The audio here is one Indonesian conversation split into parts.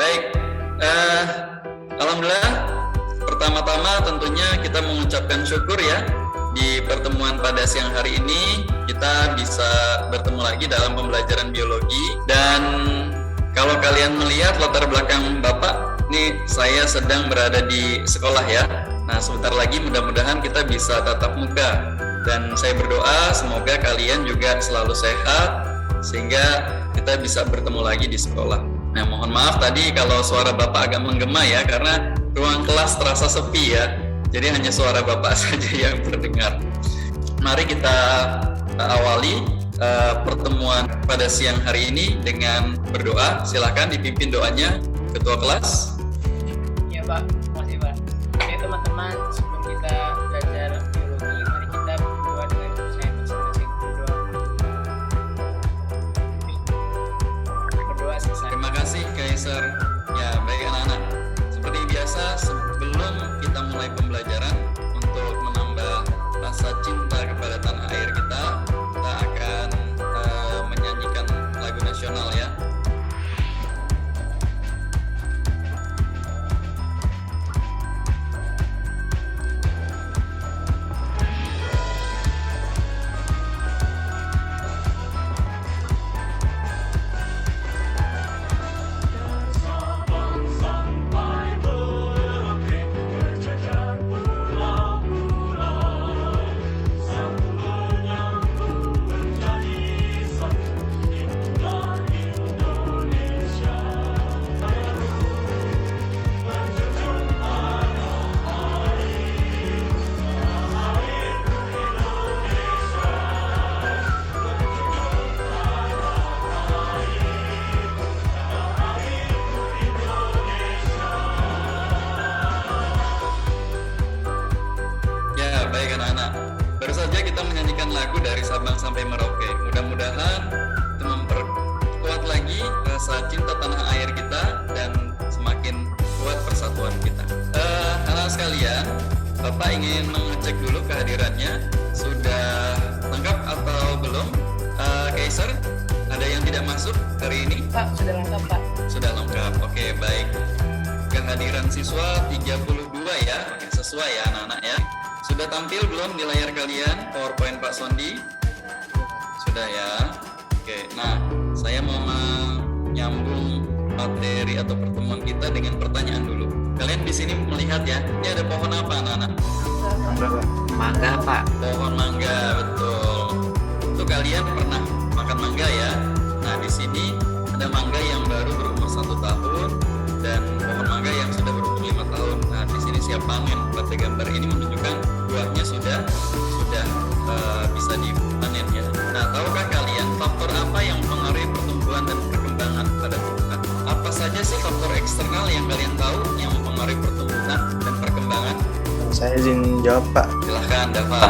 baik. Alhamdulillah, pertama-tama tentunya kita mengucapkan syukur ya, di pertemuan pada siang hari ini kita bisa bertemu lagi dalam pembelajaran biologi. Dan kalau kalian melihat latar belakang Bapak, ini saya sedang berada di sekolah ya. Nah, sebentar lagi mudah-mudahan kita bisa tatap muka. Dan saya berdoa semoga kalian juga selalu sehat sehingga kita bisa bertemu lagi di sekolah. Nah, mohon maaf tadi kalau suara Bapak agak menggema ya, karena ruang kelas terasa sepi ya. Jadi hanya suara Bapak saja yang terdengar. Mari kita awali pertemuan pada siang hari ini dengan berdoa. Silakan dipimpin doanya Ketua kelas. Ya Pak, makasih Pak. Oke teman-teman, sebelum kita belajar biologi, mari kita berdoa dengan saya masing-masing. Berdoa selesai. Terima kasih Kaiser. Ya, baik anak-anak. Seperti biasa, sebelum kita mulai pembelajaran, untuk menambah rasa cinta kepada tanah air kita akan menyanyikan lagu nasional ya. Baik anak-anak, baru saja kita menyanyikan lagu dari Sabang sampai Merauke. Mudah-mudahan itu memperkuat lagi rasa cinta tanah air kita dan semakin kuat persatuan kita. Anak sekalian, Bapak ingin mengecek dulu kehadirannya. Sudah lengkap atau belum? Kaiser, ada yang tidak masuk hari ini? Pak, sudah lengkap Pak. Sudah lengkap, oke baik. Kehadiran siswa 32 ya, sesuai ya anak-anak ya. Sudah tampil belum di layar kalian PowerPoint Pak Sondi? Sudah ya. Oke, nah saya mau menyambung materi atau pertemuan kita dengan pertanyaan dulu. Kalian di sini melihat ya, ini ada pohon apa anak-anak? Mangga Pak. Pohon mangga, betul. Itu kalian pernah makan mangga ya? Nah di sini ada mangga yang baru berumur 1 tahun dan pohon mangga yang sudah berumur 5 tahun. Nah di sini siap panen. Pada gambar ini menunjukkan buahnya sudah bisa dipanen ya. Nah, tahukah kalian faktor apa yang mempengaruhi pertumbuhan dan perkembangan pada tumbuhan? Apa saja sih faktor eksternal yang kalian tahu yang mempengaruhi pertumbuhan dan perkembangan? Saya izin jawab Pak. Silahkan Dava.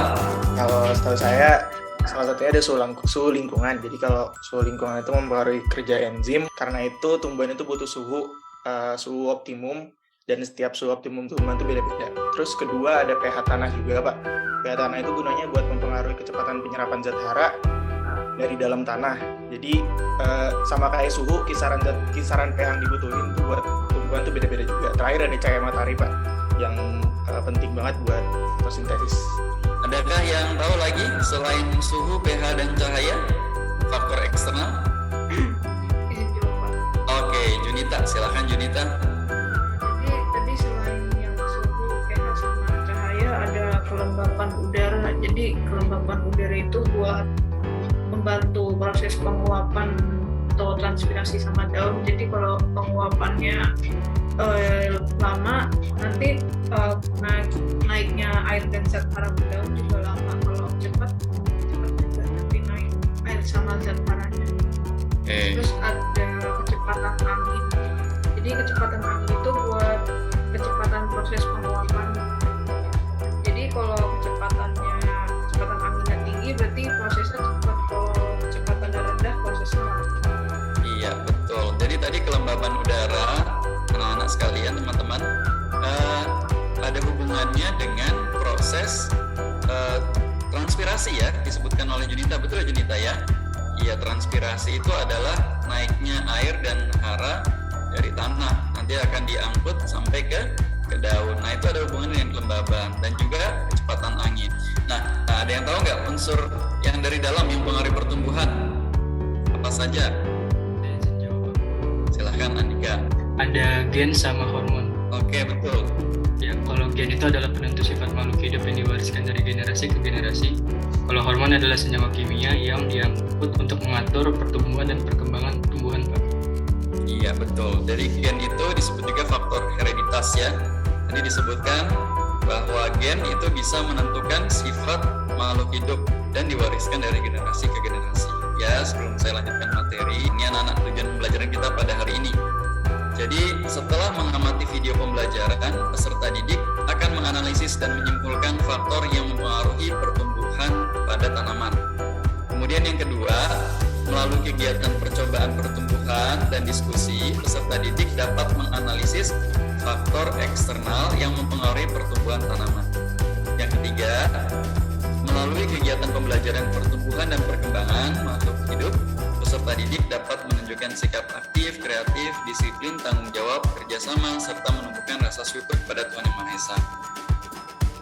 Kalau setahu saya salah satunya ada suhu lingkungan. Jadi kalau suhu lingkungan itu mempengaruhi kerja enzim. Karena itu tumbuhan itu butuh suhu optimum. Dan setiap suhu optimum tumbuhan itu beda-beda. Terus kedua ada pH tanah juga Pak. pH tanah itu gunanya buat mempengaruhi kecepatan penyerapan zat hara dari dalam tanah. Jadi sama kayak suhu, kisaran pH yang dibutuhin tuh buat tumbuhan itu beda-beda juga. Terakhir ada cahaya matahari Pak, yang penting banget buat fotosintesis. Adakah yang tahu lagi selain suhu, pH dan cahaya faktor eksternal? Izin jawab Pak. Oke, Junita, silakan Junita. Tadi selain yang suhu, pH sama cahaya, ada kelembapan udara. Jadi kelembapan udara itu buat membantu proses penguapan atau transpirasi sama daun. Jadi kalau penguapannya lama, nanti naiknya air dan zat hara ke daun juga lama. Kalau cepat juga nanti naik air sama zat haranya. Terus ada kecepatan angin. Jadi kecepatan angin itu buat kecepatan proses penguapan. Jadi kalau kecepatan anginnya tinggi berarti prosesnya cepat. Kalau kecepatannya rendah prosesnya lambat. Iya betul. Jadi tadi kelembaban udara, anak-anak sekalian, teman-teman, ada hubungannya dengan proses transpirasi ya, disebutkan oleh Junita. Betul ya Junita ya? Iya, transpirasi itu adalah naiknya air dan hara dari tanah. sampai ke daun. Nah, itu ada hubungan dengan kelembaban dan juga kecepatan angin. Nah, ada yang tahu nggak unsur yang dari dalam yang mempengaruhi pertumbuhan? Apa saja? Silahkan Andika. Ada gen sama hormon. Oke, betul. Ya, kalau gen itu adalah penentu sifat makhluk hidup yang diwariskan dari generasi ke generasi. Kalau hormon adalah senyawa kimia yang diangkut untuk mengatur pertumbuhan dan perkembangan tumbuhan, Pak. Iya, betul. Dari gen itu disebut juga faktor hereditas ya. Tadi disebutkan bahwa gen itu bisa menentukan sifat makhluk hidup dan diwariskan dari generasi ke generasi. Ya, sebelum saya lanjutkan materi, ini anak-anak tujuan pembelajaran kita pada hari ini. Jadi, setelah mengamati video pembelajaran, peserta didik akan menganalisis dan menyimpulkan faktor yang mempengaruhi pertumbuhan pada tanaman. Kemudian yang kedua, melalui kegiatan percobaan pertumbuhan dan diskusi, peserta didik dapat menganalisis faktor eksternal yang mempengaruhi pertumbuhan tanaman. Yang ketiga, melalui kegiatan pembelajaran pertumbuhan dan perkembangan makhluk hidup, peserta didik dapat menunjukkan sikap aktif, kreatif, disiplin, tanggung jawab, kerjasama, serta menumbuhkan rasa syukur kepada Tuhan Yang Maha Esa.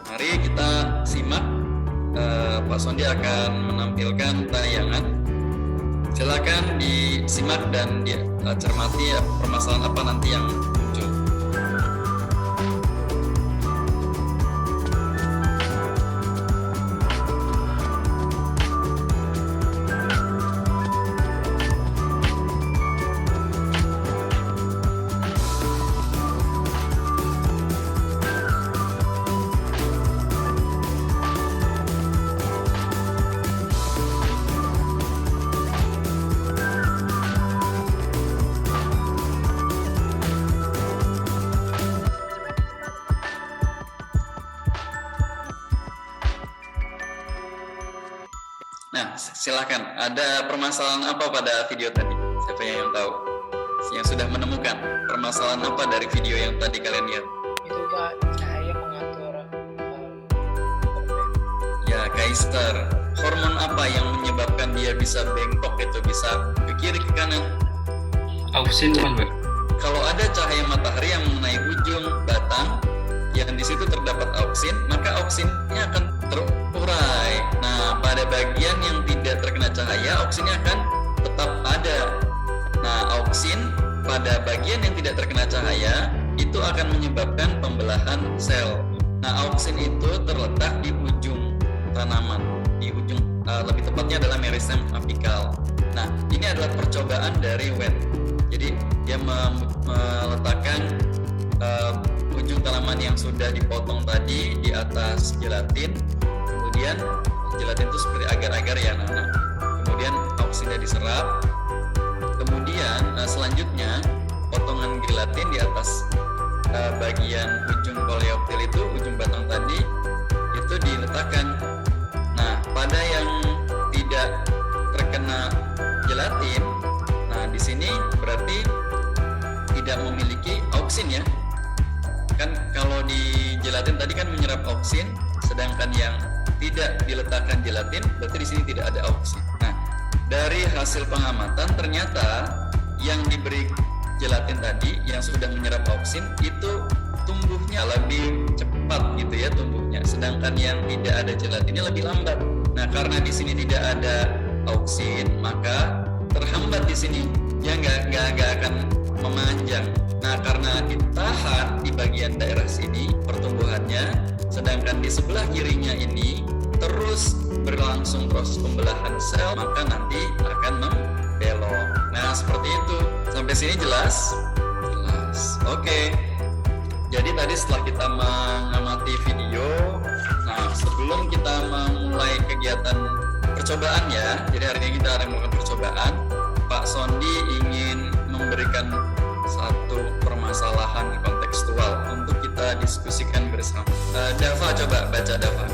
Mari kita simak, Pak Sondi akan menampilkan tayangan. Silakan disimak dan dicermati permasalahan apa nanti yang muncul. Nah, silakan. Ada permasalahan apa pada video tadi? Siapa yang tahu? Yang sudah menemukan permasalahan apa dari video yang tadi kalian lihat? Itu Pak, cahaya mengatur Ya, Kaister. Hormon apa yang menyebabkan dia bisa bengkok itu, bisa ke kiri ke kanan? Auksin, Pak. Kalau ada cahaya matahari yang mengenai ujung batang, yang di situ terdapat auksin, maka auksinnya akan terurai. Nah, pada bagian yang tidak terkena cahaya, auksinnya akan tetap ada. Nah, auksin pada bagian yang tidak terkena cahaya itu akan menyebabkan pembelahan sel. Nah, auksin itu terletak di ujung tanaman, di ujung lebih tepatnya adalah meristem apikal. Nah, ini adalah percobaan dari Wendt. Jadi dia meletakkan ujung tanaman yang sudah dipotong tadi di atas gelatin, kemudian gelatin itu seperti agar-agar ya anak-anak. Kemudian auksinnya diserap, kemudian selanjutnya potongan gelatin di atas bagian ujung koleoptil itu, ujung batang tadi itu diletakkan. Nah, pada yang tidak terkena gelatin, nah di sini berarti tidak memiliki auksin ya. Kan kalau di gelatin tadi kan menyerap auksin, sedangkan yang tidak diletakkan gelatin berarti di sini tidak ada auksin. Nah, dari hasil pengamatan ternyata yang diberi gelatin tadi yang sudah menyerap auksin itu tumbuhnya lebih cepat gitu ya tumbuhnya, sedangkan yang tidak ada gelatinnya lebih lambat. Nah, karena di sini tidak ada auksin, maka terhambat di sini, ya nggak akan memanjang. Nah, karena ditahan di bagian daerah sini pertumbuhannya, sedangkan di sebelah kirinya ini terus berlangsung proses pembelahan sel, maka nanti akan membelok. Nah, seperti itu. Sampai sini jelas? Jelas. Oke. Jadi tadi setelah kita mengamati video, nah sebelum kita memulai kegiatan percobaan ya, jadi hari ini kita akan melakukan percobaan. Pak Sondi ingin memberikan satu permasalahan kontekstual untuk kita diskusikan bersama. Dava, coba baca Dava.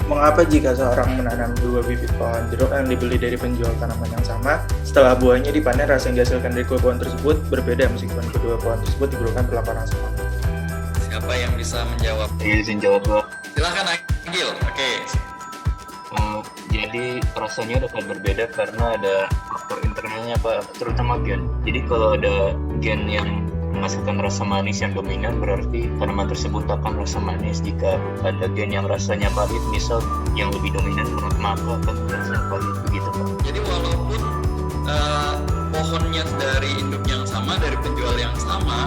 Mengapa jika seorang menanam 2 bibit pohon jeruk yang dibeli dari penjual tanaman yang sama, setelah buahnya dipanen rasa yang dihasilkan dari kedua pohon tersebut berbeda meskipun kedua pohon tersebut diberikan perlakuan yang sama? Siapa yang bisa menjawab? Izin jawab, Pak. Silahkan Agil. Oke. Jadi rasanya dapat berbeda karena ada faktor internalnya, Pak, terutama gen. Jadi kalau ada gen yang menghasilkan rasa manis yang dominan, berarti tanaman tersebut akan rasa manis. Jika ada gen yang rasanya pahit, misal yang lebih dominan, maka akan rasa pahit, begitu Pak. Jadi walaupun pohonnya dari induk yang sama, dari penjual yang sama,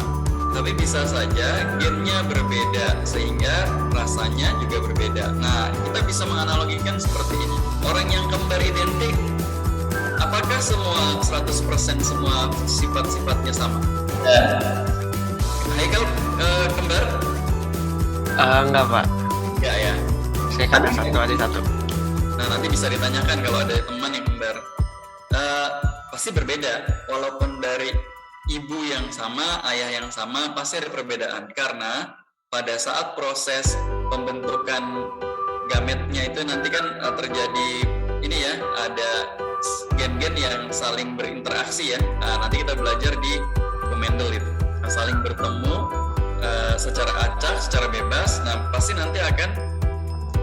tapi bisa saja gennya berbeda sehingga rasanya juga berbeda. Nah, kita bisa menganalogikan seperti ini. Orang yang kembar identik, apakah semua 100% semua sifat-sifatnya sama? Haikal kembar? Enggak Pak, Enggak ya. saya kan satu adik satu. Nah, nanti bisa ditanyakan kalau ada teman yang kembar. Pasti berbeda, walaupun dari ibu yang sama, ayah yang sama, pasti ada perbedaan. Karena pada saat proses pembentukan gametnya itu nanti kan terjadi ini ya, ada gen-gen yang saling berinteraksi ya. Nah, nanti kita belajar di Mendel itu. Nah, saling bertemu secara acak, secara bebas. Nah, pasti nanti akan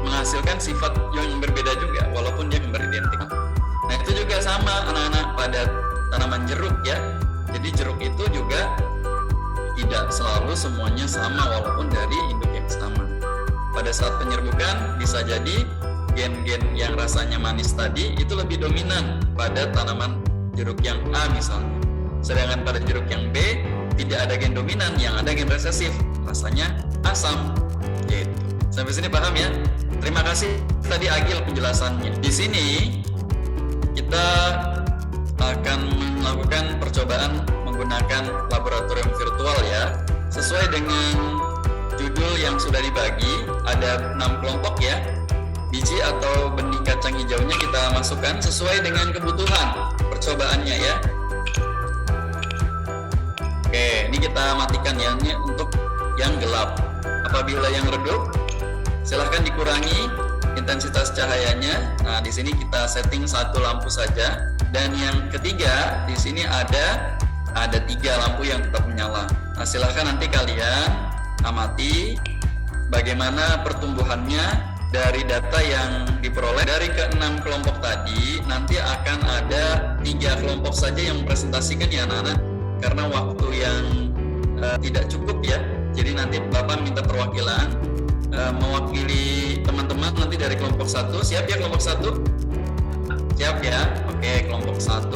menghasilkan sifat yang berbeda juga, walaupun dia kembar identik. Nah, itu juga sama anak-anak pada tanaman jeruk ya. Jadi jeruk itu juga tidak selalu semuanya sama walaupun dari induk yang sama. Pada saat penyerbukan bisa jadi gen-gen yang rasanya manis tadi itu lebih dominan pada tanaman jeruk yang A misalnya. Sedangkan pada jeruk yang B tidak ada gen dominan, yang ada gen resesif, rasanya asam. Gitu. Sampai sini paham ya? Terima kasih tadi Agil penjelasannya. Di sini kita akan melakukan percobaan menggunakan laboratorium virtual ya. Sesuai dengan judul yang sudah dibagi, ada 6 kelompok ya. Biji atau benih kacang hijaunya kita masukkan sesuai dengan kebutuhan percobaannya ya. Oke, ini kita matikan ya, ini untuk yang gelap. Apabila yang redup, silahkan dikurangi intensitas cahayanya. Nah, di sini kita setting 1 lampu saja. Dan yang ketiga, di sini ada 3 lampu yang tetap menyala. Nah, silahkan nanti kalian amati bagaimana pertumbuhannya dari data yang diperoleh dari ke-6 kelompok tadi. Nanti akan ada 3 kelompok saja yang mempresentasikan ya anak-anak, karena waktu yang tidak cukup ya. Jadi nanti Bapak minta perwakilan mewakili teman-teman nanti dari kelompok 1. Siap ya kelompok 1? Siap ya? Oke, kelompok 1.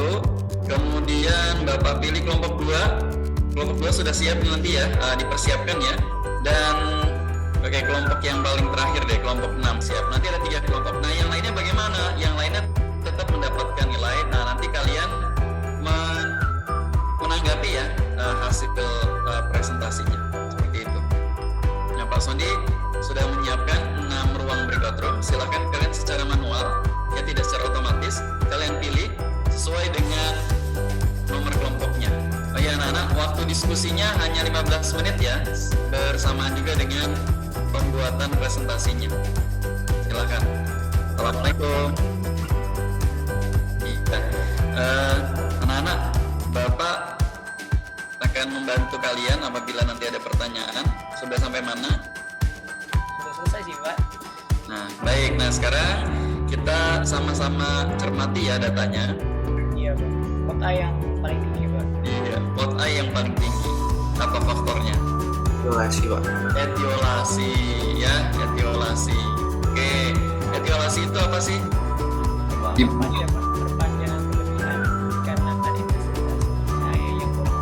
Kemudian Bapak pilih kelompok 2. Kelompok 2 sudah siap nanti ya, dipersiapkan ya. Dan oke, kelompok yang paling terakhir deh, kelompok 6 siap. Nanti ada 3 kelompok. Nah, yang lainnya bagaimana? Yang lainnya tetap mendapatkan nilai. Nah, nanti kalian menanggapi ya hasil presentasinya. Seperti itu. Nah, Pak Sondi sudah menyiapkan 6 ruang breakout room. Silahkan kalian secara manual, ya tidak secara otomatis. Kalian pilih sesuai dengan nomor kelompoknya. Oh ya anak-anak, waktu diskusinya hanya 15 menit ya, bersamaan juga dengan pembuatan presentasinya. Silakan. Assalamualaikum. Iya. Anak-anak, Bapak akan membantu kalian apabila nanti ada pertanyaan. Sudah sampai mana? Sudah selesai sih Pak. Nah, baik. Nah, sekarang kita sama-sama cermati ya datanya. Iya Pak. Pot A yang paling tinggi Pak. Iya, pot A yang paling tinggi. Apa faktornya? Etiolasi Pak. Etiolasi ya, etiolasi. Oke, etiolasi itu apa sih? Iya Pak. Perpanjangan kelebihan karena tadi intensitas cahaya yang kurang.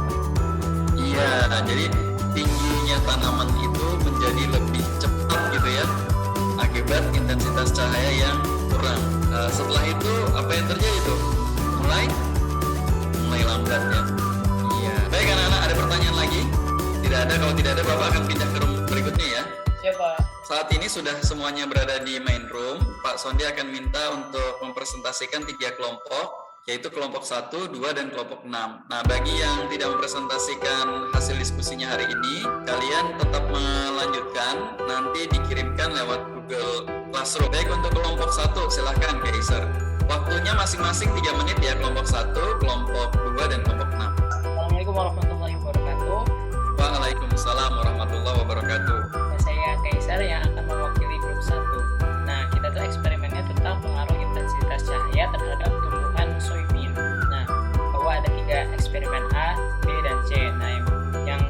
Iya, jadi tingginya tanaman itu menjadi lebih cepat gitu ya, akibat intensitas cahaya yang kurang. Setelah itu apa yang terjadi tuh? Mulai lambat ya. Iya. Baik anak-anak, ada pertanyaan lagi? Tidak ada. Kalau tidak ada, Bapak akan pindah ke room berikutnya ya. Siapa? Saat ini sudah semuanya berada di main room. Pak Sondi akan minta untuk mempresentasikan 3 kelompok, yaitu kelompok 1, 2, dan kelompok 6. Nah, bagi yang tidak mempresentasikan hasil diskusinya hari ini, kalian tetap melanjutkan, nanti dikirimkan lewat Google Classroom. Baik, untuk kelompok 1, silahkan Kaiser. Waktunya masing-masing 3 menit ya, kelompok 1, kelompok 2, dan kelompok 6. Assalamualaikum warahmatullahi wabarakatuh. Waalaikumsalam warahmatullahi wabarakatuh. Saya Kaisar yang akan mewakili grup 1. Nah, kita tuh eksperimennya tentang pengaruh intensitas cahaya terhadap tumbuhan soybean. Nah, bahwa ada 3 eksperimen A, B, dan C. Nah, yang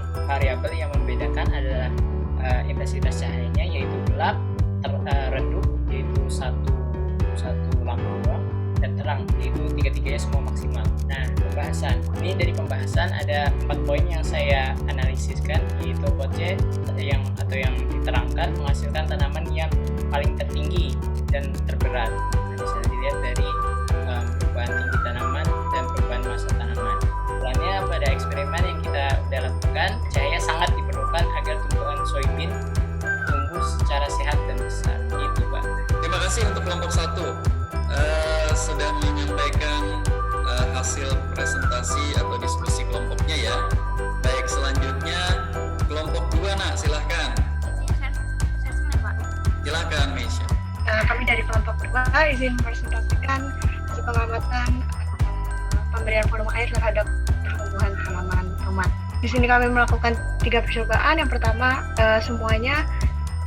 ada 4 poin yang saya analisiskan, yaitu Poce yang diterangkan menghasilkan tanaman yang paling tertinggi dan terberat. Bisa dilihat dari perubahan tinggi tanaman dan perubahan massa tanaman. Selanjutnya pada eksperimen yang kita sudah lakukan, cahaya sangat diperlukan agar tumbuhan soybean tumbuh secara sehat dan besar. Gitu, Pak. Terima kasih untuk kelompok 1 sudah menyampaikan hasil presentasi atau diskusi kelompoknya ya. Baik, selanjutnya kelompok 2, nak, silahkan. Silahkan, Meisha. Kami dari kelompok 2 izin mempresentasikan hasil pengamatan pemberian volume air terhadap pertumbuhan tanaman tomat. Di sini kami melakukan 3 percobaan. Yang pertama, semuanya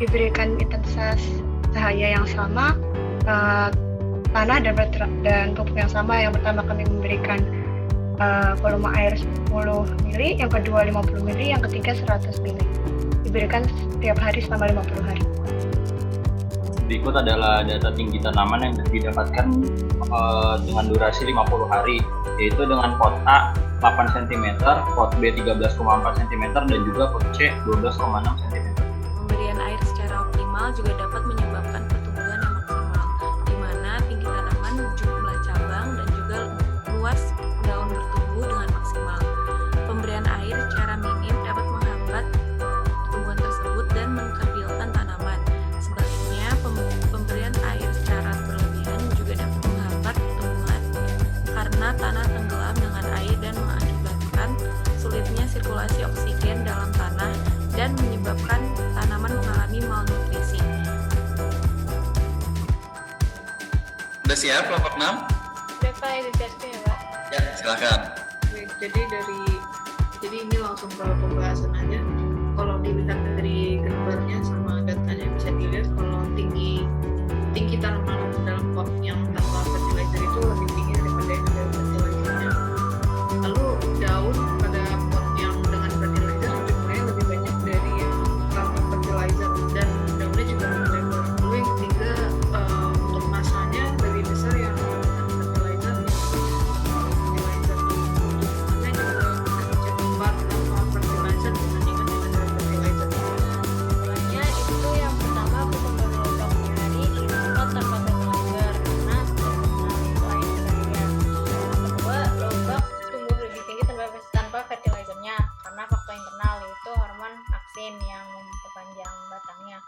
diberikan intensitas cahaya yang sama, tanah dan pupuk yang sama. Yang pertama kami memberikan volume air 10 mili, yang kedua 50 mili, yang ketiga 100 mili. Diberikan setiap hari selama 50 hari. Berikut adalah data tinggi tanaman yang didapatkan dengan durasi 50 hari, yaitu dengan pot A 8 cm, pot B 13,4 cm, dan juga pot C 12,6 cm. Pemberian air secara optimal juga dapat menyebabkan pertumbuhan yang maksimal, di mana tinggi tanaman, jumlah cabang, dan juga luas daun bertumbuh dengan maksimal. Pemberian air secara minim dapat menghambat pertumbuhan tersebut dan mengkerdilkan tanaman. Sebaliknya, pemberian air secara berlebihan juga dapat menghambat pertumbuhan karena tanah tenggelam dengan air dan mengakibatkan sulitnya sirkulasi oksigen dalam tanah dan menyebabkan tanaman mengalami malnutrisi. Sudah siap kelompok 6? Udah Pak, edukasinya ya Pak. Ya, silakan. Baik, jadi ini langsung ke pembahasan aja. Kalau dilihat dari gambarnya sama datanya bisa dilihat kalau tinggi tanaman dalam pot yang tanpa fertilizer itu lebih tinggi daripada yang ada fertilizernya. Lalu daun pada pot yang dengan fertilizer jumlahnya lebih banyak dari yang tanpa fertilizer, dan daunnya juga lebih lebar. Lalu yang ketiga, untuk masanya lebih besar yang dengan fertilizer. Tumbuhannya juga kecil lebar tanpa fertilizer dibandingkan dengan fertilizer. Mulanya itu yang pertama pertumbuhan lobak nyari itu tanpa fertilizer karena lain sebagainya. Kedua, lobak tumbuh lebih tinggi tanpa fertilizernya karena faktor internal, yaitu hormon aksin yang memperpanjang batangnya.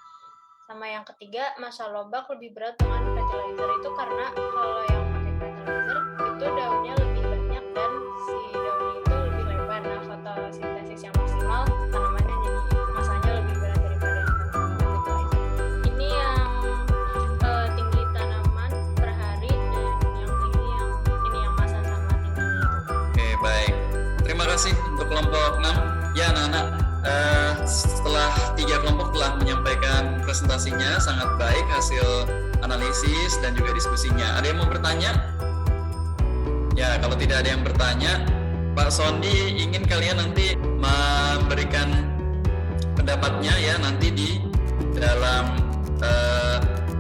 Sama yang ketiga, massa lobak lebih berat dengan fertilizer itu karena kalau yang pakai fertilizer itu daunnya lebih banyak dan si daunnya itu lebih lebar. Nah, fotosintesis yang maksimal tanamannya jadi masanya lebih berat daripada yang tanpa fertilizer. Ini yang tinggi tanaman per hari, dan yang tinggi yang massa sama tingginya. Oke, baik. Terima kasih untuk kelompok 6. Ya, anak-anak, setelah 3 kelompok telah menyampaikan presentasinya, sangat baik hasil analisis dan juga diskusinya. Ada yang mau bertanya? Ya, kalau tidak ada yang bertanya, Pak Sondi ingin kalian nanti memberikan pendapatnya ya nanti di dalam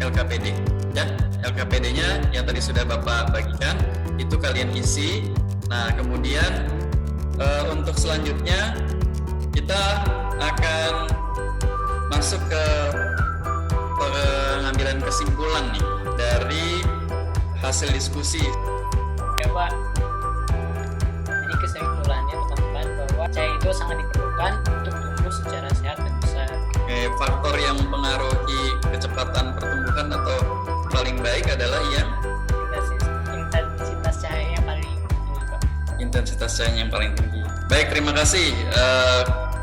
LKPD. Ya, LKPD-nya yang tadi sudah Bapak bagikan, itu kalian isi. Nah, kemudian untuk selanjutnya kita akan masuk ke pengambilan kesimpulan nih dari hasil diskusi. Ya Pak, jadi kesimpulannya teman-teman bahwa cahaya itu sangat diperlukan untuk tumbuh secara sehat dan besar. Faktor yang mempengaruhi kecepatan pertumbuhan atau paling baik adalah yang Intensitas cahaya yang paling tinggi, Pak. intensitas cahaya yang paling tinggi. Baik, terima kasih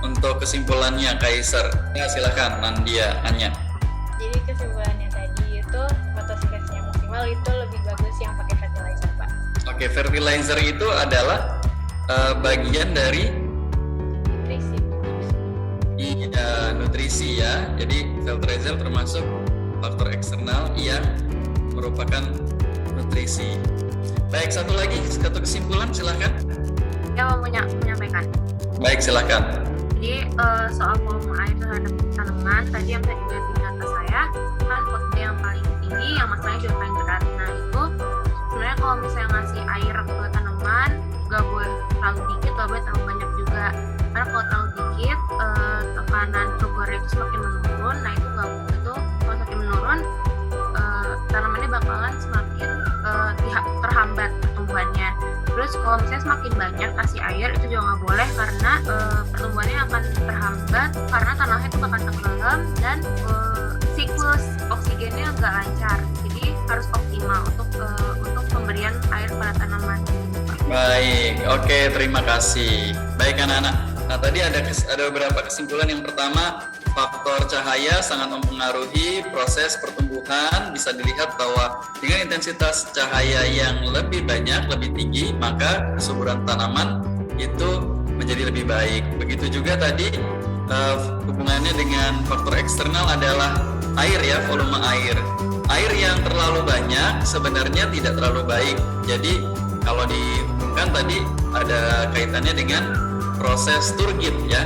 untuk kesimpulannya Kaiser. Ya, silakan Nandia, Anya. Jadi kesimpulannya tadi itu fotosintesis yang maksimal itu lebih bagus yang pakai fertilizer, Pak. Oke, fertilizer itu adalah bagian dari nutrisi ya. Jadi fertilizer termasuk faktor eksternal yang merupakan nutrisi. Baik, satu kesimpulan, silakan. Yang mau menyampaikan. Baik, silakan. Jadi soal volume air terhadap tanaman tadi yang saya dilihat di data saya kan potnya yang paling tinggi, yang masanya juga paling berat. Nah itu sebenarnya kalau misalnya ngasih air ke tanaman gak boleh terlalu dikit, gak boleh terlalu banyak Terus kalau misalnya semakin banyak kasih air itu juga nggak boleh karena pertumbuhannya akan terhambat karena tanahnya itu akan tenggelam dan siklus oksigennya nggak lancar. Jadi harus optimal untuk pemberian air pada tanaman. Baik, oke, terima kasih. Baik anak-anak. Nah, tadi ada beberapa kesimpulan. Yang pertama, faktor cahaya sangat mempengaruhi proses pertumbuhan. Bisa dilihat bahwa dengan intensitas cahaya yang lebih banyak, lebih tinggi, maka kesuburan tanaman itu menjadi lebih baik. Begitu juga tadi hubungannya dengan faktor eksternal adalah air ya, volume air. Air yang terlalu banyak sebenarnya tidak terlalu baik. Jadi kalau dihubungkan tadi ada kaitannya dengan proses turgid ya.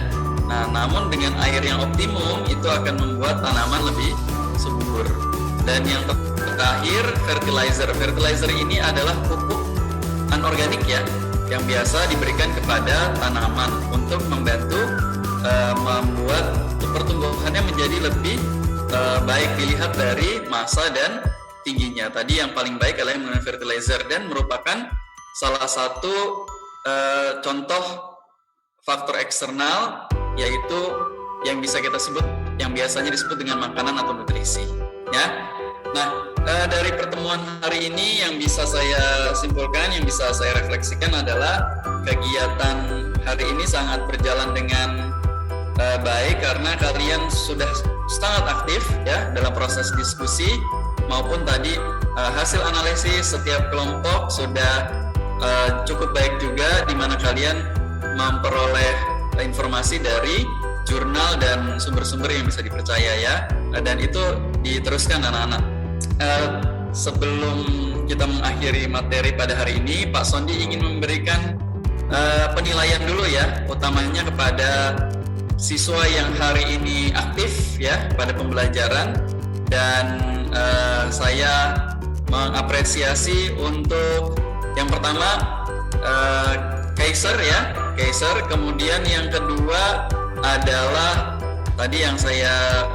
Nah, namun dengan air yang optimum itu akan membuat tanaman lebih subur. Dan yang terakhir, fertilizer. Fertilizer ini adalah pupuk anorganik ya, yang biasa diberikan kepada tanaman untuk membantu membuat pertumbuhannya menjadi lebih baik dilihat dari massa dan tingginya. Tadi yang paling baik adalah yang menggunakan fertilizer dan merupakan salah satu contoh faktor eksternal, yaitu yang bisa kita sebut, yang biasanya disebut dengan makanan atau nutrisi ya. Nah, dari pertemuan hari ini yang bisa saya simpulkan, yang bisa saya refleksikan adalah kegiatan hari ini sangat berjalan dengan baik karena kalian sudah sangat aktif ya dalam proses diskusi maupun tadi hasil analisis setiap kelompok sudah cukup baik juga, di mana kalian memperoleh informasi dari jurnal dan sumber-sumber yang bisa dipercaya ya, dan itu diteruskan anak-anak. Sebelum kita mengakhiri materi pada hari ini, Pak Sondi ingin memberikan penilaian dulu ya, utamanya kepada siswa yang hari ini aktif ya pada pembelajaran, dan saya mengapresiasi untuk yang pertama Kaiser ya, Kaiser. Kemudian yang kedua adalah tadi yang saya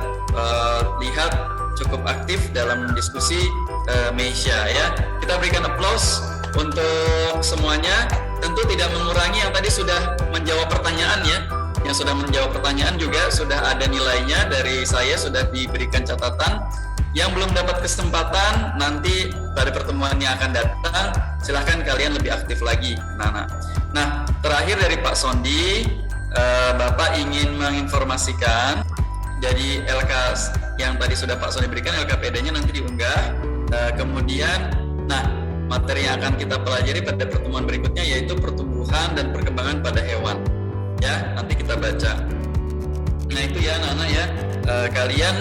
lihat cukup aktif dalam diskusi Meisha ya. Kita berikan applause untuk semuanya. Tentu tidak mengurangi yang tadi sudah menjawab pertanyaan ya. Yang sudah menjawab pertanyaan juga sudah ada nilainya dari saya, sudah diberikan catatan. Yang belum dapat kesempatan nanti pada pertemuan yang akan datang, silahkan kalian lebih aktif lagi. Nah, terakhir dari Pak Sondi, Bapak ingin menginformasikan, jadi LK yang tadi sudah Pak Sondi berikan, LKPD-nya nanti diunggah. Kemudian, materi yang akan kita pelajari pada pertemuan berikutnya yaitu pertumbuhan dan perkembangan pada hewan. Ya, nanti kita baca. Nah itu ya anak-anak ya, kalian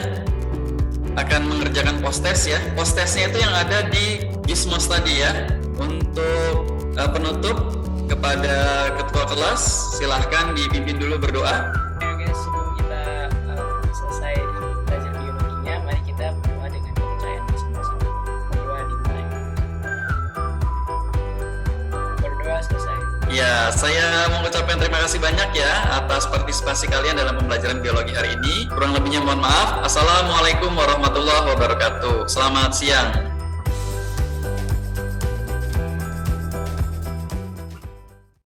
akan mengerjakan post-test ya. Post-testnya itu yang ada di Gizmos tadi ya. Untuk penutup kepada ketua kelas, silahkan dipimpin dulu berdoa. Oke, sebelum kita selesai belajar biologinya, mari kita berdoa dengan kepercayaan masing-masing. Berdoa dimulai. Berdoa selesai. Ya, saya mengucapkan terima kasih banyak ya atas partisipasi kalian dalam pembelajaran biologi hari ini. Kurang lebihnya mohon maaf. Assalamualaikum warahmatullahi wabarakatuh. Selamat siang.